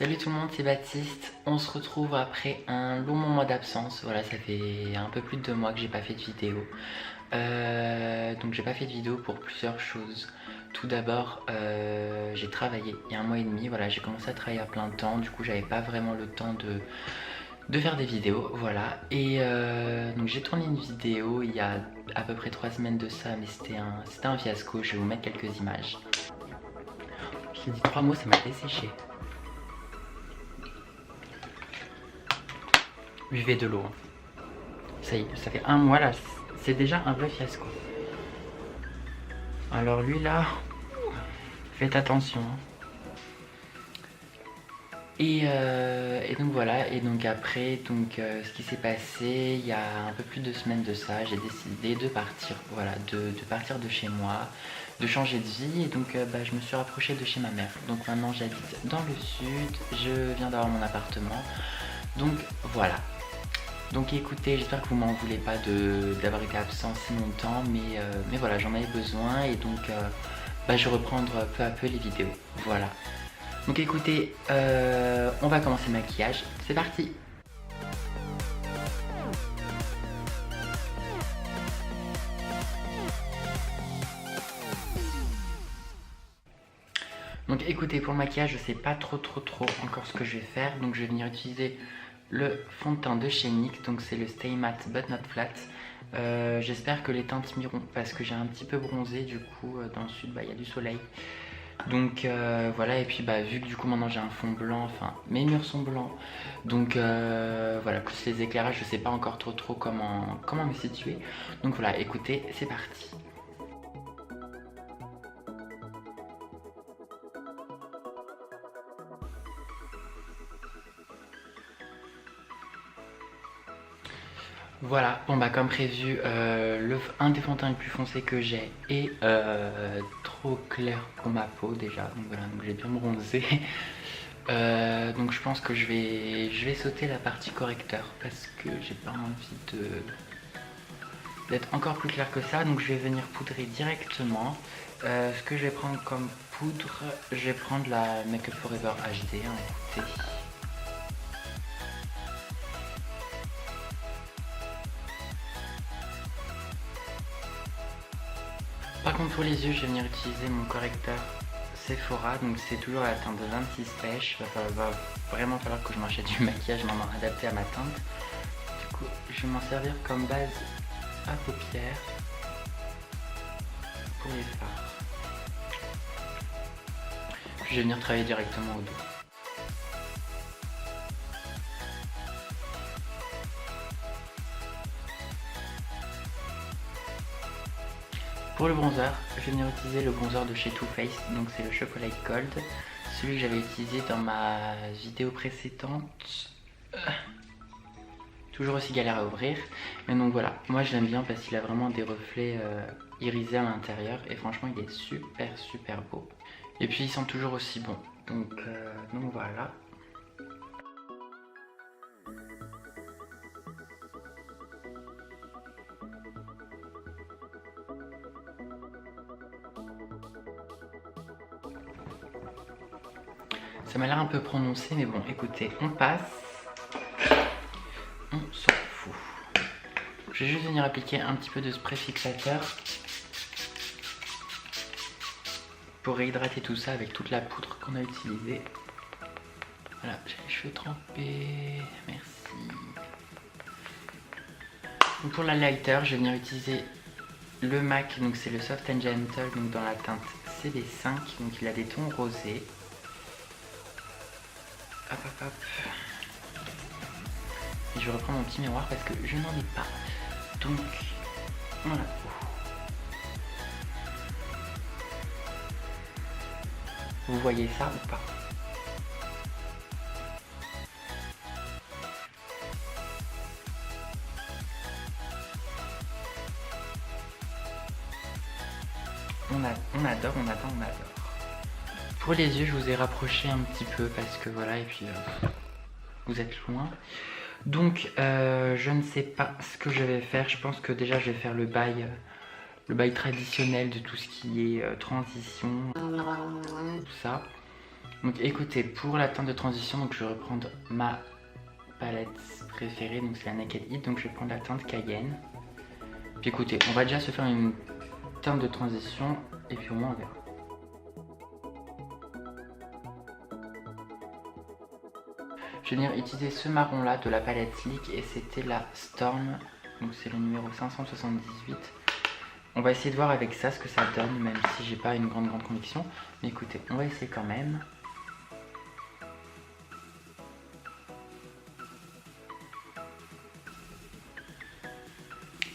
Salut tout le monde, c'est Baptiste. On se retrouve après un long moment d'absence. Voilà, ça fait un peu plus de 2 mois que j'ai pas fait de vidéo. Donc j'ai pas fait de vidéo pour plusieurs choses. Tout d'abord, j'ai travaillé il y a 1 mois et demi. Voilà, j'ai commencé à travailler à plein temps. Du coup, j'avais pas vraiment le temps de faire des vidéos. Voilà. Et donc j'ai tourné une vidéo il y a à peu près 3 semaines de ça, mais c'était un fiasco. Je vais vous mettre quelques images. J'ai dit 3 mots, ça m'a desséché. Buvez de l'eau. Ça y est, ça fait 1 mois là, c'est déjà un vrai fiasco. Alors lui là, faites attention. Et donc voilà, et donc après, ce qui s'est passé, il y a un peu plus de 2 semaines de ça, j'ai décidé de partir, voilà, de partir de chez moi, de changer de vie, et donc je me suis rapprochée de chez ma mère. Donc maintenant j'habite dans le sud, je viens d'avoir mon appartement, donc voilà. Donc écoutez, j'espère que vous m'en voulez pas d'avoir été absent si longtemps, mais voilà, j'en avais besoin et donc je vais reprendre peu à peu les vidéos. Voilà. Donc écoutez, on va commencer le maquillage. C'est parti! Donc écoutez, pour le maquillage, je sais pas trop encore ce que je vais faire. Donc je vais venir utiliser le fond de teint de chez NYX, donc c'est le Stay Matte But Not Flat. J'espère que les teintes m'iront parce que j'ai un petit peu bronzé, du coup dans le sud il y a du soleil. Donc voilà, et puis vu que du coup maintenant j'ai un fond blanc, enfin mes murs sont blancs, donc voilà, plus les éclairages, je sais pas encore trop comment me situer. Donc voilà, écoutez, c'est parti. Voilà, bon comme prévu, un des fonds de teint les plus foncés que j'ai est trop clair pour ma peau déjà, donc voilà, donc j'ai bien bronzé. Donc je pense que je vais sauter la partie correcteur parce que j'ai pas envie d'être encore plus clair que ça, donc je vais venir poudrer directement. Ce que je vais prendre comme poudre, je vais prendre la Make Up For Ever HD, écoutez. Par contre pour les yeux, je vais venir utiliser mon correcteur Sephora, donc c'est toujours la teinte de 26 pêche. Va vraiment falloir que je m'achète du maquillage maintenant adapté à ma teinte. Du coup, je vais m'en servir comme base à paupières pour les fards. Puis je vais venir travailler directement au dos. Pour le bronzer, je vais venir utiliser le bronzer de chez Too Faced, donc c'est le Chocolate Gold, celui que j'avais utilisé dans ma vidéo précédente. Toujours aussi galère à ouvrir, mais donc voilà, moi je l'aime bien parce qu'il a vraiment des reflets irisés à l'intérieur et franchement il est super beau. Et puis il sent toujours aussi bon, donc voilà. Ça m'a l'air un peu prononcé, mais bon, écoutez, on passe. On s'en fout. Je vais juste venir appliquer un petit peu de spray fixateur pour réhydrater tout ça avec toute la poudre qu'on a utilisée. Voilà, j'ai les cheveux trempés, merci. Donc pour l'highlighter, je vais venir utiliser le MAC, donc c'est le Soft and Gentle, donc dans la teinte CB5, donc il a des tons rosés. Hop. Et je reprends mon petit miroir parce que je n'en ai pas. Donc, voilà. Vous voyez ça ou pas? On adore. Pour les yeux, je vous ai rapproché un petit peu parce que voilà, et puis vous êtes loin. Donc, je ne sais pas ce que je vais faire. Je pense que déjà, je vais faire le bail traditionnel de tout ce qui est transition, tout ça. Donc écoutez, pour la teinte de transition, donc je vais reprendre ma palette préférée, donc c'est la Naked Heat, donc je vais prendre la teinte Cayenne. Puis écoutez, on va déjà se faire une teinte de transition et puis au moins on verra. Je vais venir utiliser ce marron là de la palette Sleek et c'était la Storm, donc c'est le numéro 578. On va essayer de voir avec ça ce que ça donne, même si j'ai pas une grande conviction. Mais écoutez, on va essayer quand même.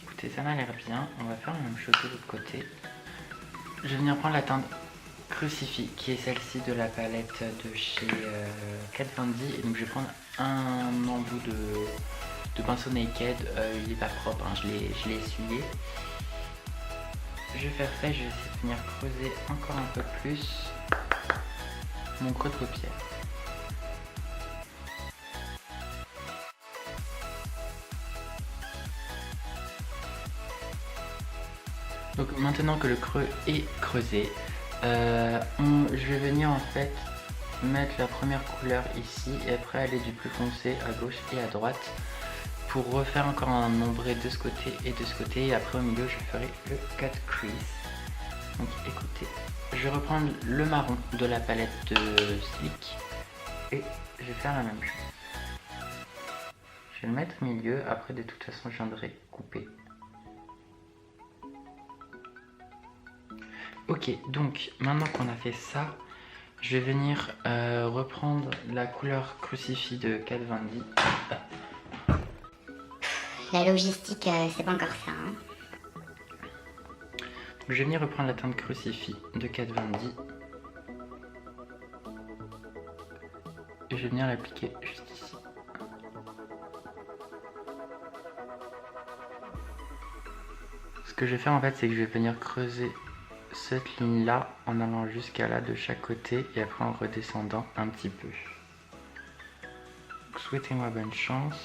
Écoutez, ça m'a l'air bien. On va faire la même chose de l'autre côté. Je vais venir prendre la teinte Crucifix, qui est celle-ci de la palette de chez Kat Von D. Et donc je vais prendre un embout de pinceau Naked. Il est pas propre, hein, je l'ai essuyé. Je vais faire ça et je vais essayer de venir creuser encore un peu plus mon creux de paupière. Donc maintenant que le creux est creusé, je vais venir en fait mettre la première couleur ici et après aller du plus foncé à gauche et à droite pour refaire encore un ombré de ce côté et de ce côté, et après au milieu je ferai le cut crease. Donc écoutez, je vais reprendre le marron de la palette de Sleek et je vais faire la même chose. Je vais le mettre au milieu, après de toute façon je viendrai couper. Ok, donc maintenant qu'on a fait ça, je vais venir reprendre la couleur Crucifix de Kat Von D. La logistique, c'est pas encore ça. Hein. Je vais venir reprendre la teinte Crucifix de Kat Von D. Et je vais venir l'appliquer juste ici. Ce que je vais faire en fait, c'est que je vais venir creuser cette ligne là en allant jusqu'à là de chaque côté et après en redescendant un petit peu. Souhaitez-moi bonne chance.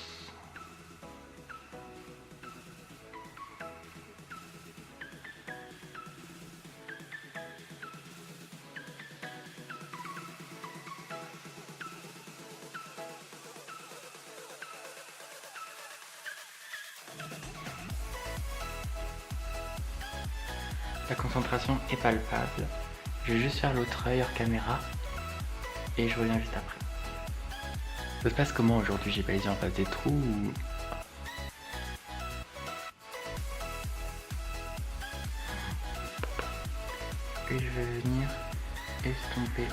La concentration est palpable. Je vais juste faire l'autre œil hors caméra et je reviens juste après. Ça se passe comment aujourd'hui? J'ai pas les yeux en face des trous ou... Et je vais venir estomper.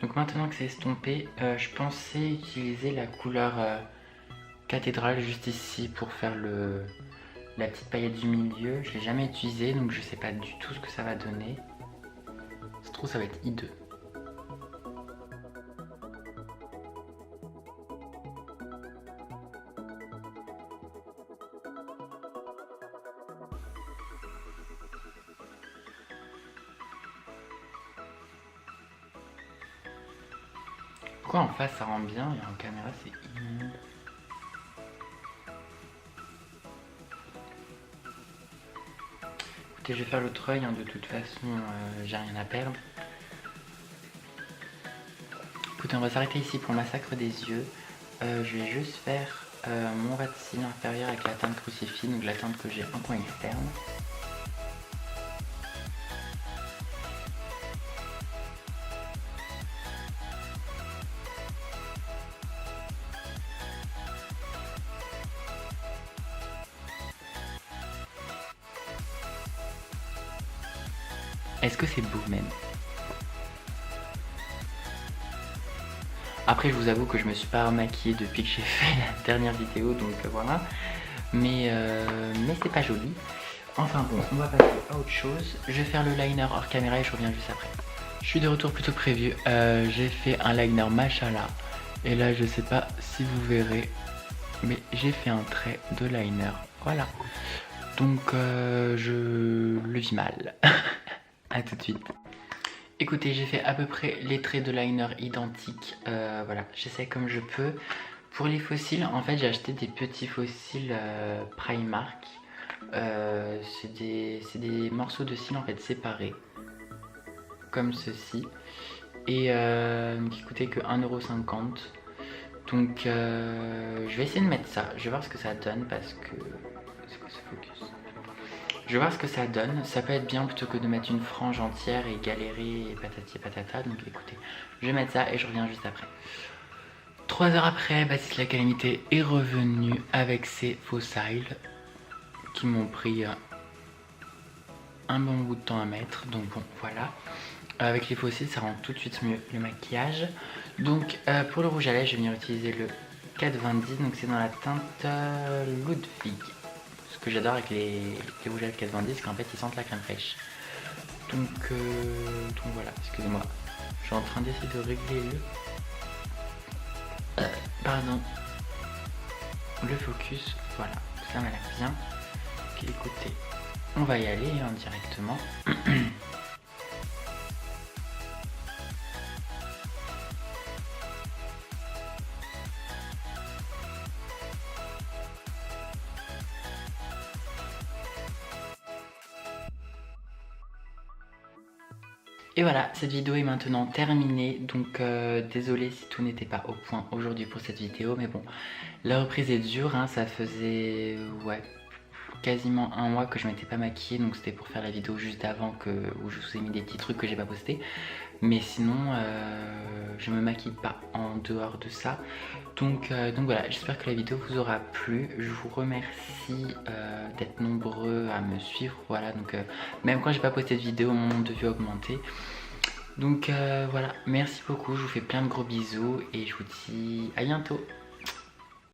Donc maintenant que c'est estompé, je pensais utiliser la couleur cathédrale juste ici pour faire la petite paillette du milieu. Je l'ai jamais utilisé donc je sais pas du tout ce que ça va donner. Ça se trouve ça va être hideux. Pourquoi en face ça rend bien et en caméra c'est immonde? Écoutez, je vais faire l'autre œil, hein, de toute façon j'ai rien à perdre. Écoutez, on va s'arrêter ici pour le massacre des yeux. Je vais juste faire mon ras de cils inférieur avec la teinte Crucifix, donc la teinte que j'ai en coin externe. Est-ce que c'est beau même? Après je vous avoue que je me suis pas maquillée depuis que j'ai fait la dernière vidéo, donc voilà. Mais c'est pas joli. Enfin bon, on va passer à autre chose. Je vais faire le liner hors caméra et je reviens juste après. Je suis de retour plus tôt que prévu. J'ai fait un liner Machala. Et là je sais pas si vous verrez, mais j'ai fait un trait de liner. Voilà. Donc je le vis mal. A tout de suite. Écoutez, j'ai fait à peu près les traits de liner identiques. Voilà, j'essaie comme je peux. Pour les fossiles, en fait, j'ai acheté des petits fossiles Primark. C'est des morceaux de cils en fait séparés, comme ceci. Et qui coûtaient que 1,50 €. Donc je vais essayer de mettre ça. Je vais voir ce que ça donne parce que... C'est quoi ce focus? Je vais voir ce que ça donne. Ça peut être bien plutôt que de mettre une frange entière et galérer et patati et patata. Donc écoutez, je vais mettre ça et je reviens juste après. 3 heures après, Baptiste la Calamité est revenu avec ses fossiles qui m'ont pris un bon bout de temps à mettre. Donc bon, voilà. Avec les fossiles, ça rend tout de suite mieux le maquillage. Donc pour le rouge à lèvres, je vais venir utiliser le 420. Donc c'est dans la teinte Ludwig. Ce que j'adore avec les rouges à lèvres 420, c'est qu'en fait ils sentent la crème fraîche. Donc voilà, excusez-moi. Je suis en train d'essayer de régler le focus. Voilà, ça m'a l'air bien. Ok, écoutez, on va y aller directement. Et voilà, cette vidéo est maintenant terminée, donc désolé si tout n'était pas au point aujourd'hui pour cette vidéo, mais bon, la reprise est dure, hein, ça faisait quasiment un mois que je m'étais pas maquillée, donc c'était pour faire la vidéo juste avant où je vous ai mis des petits trucs que j'ai pas postés, mais sinon je me maquille pas en dehors de ça, donc voilà, j'espère que la vidéo vous aura plu, je vous remercie d'être nombreux à me suivre, voilà, donc même quand j'ai pas posté de vidéo, mon nombre de vues a augmenté. Donc voilà, merci beaucoup, je vous fais plein de gros bisous et je vous dis à bientôt.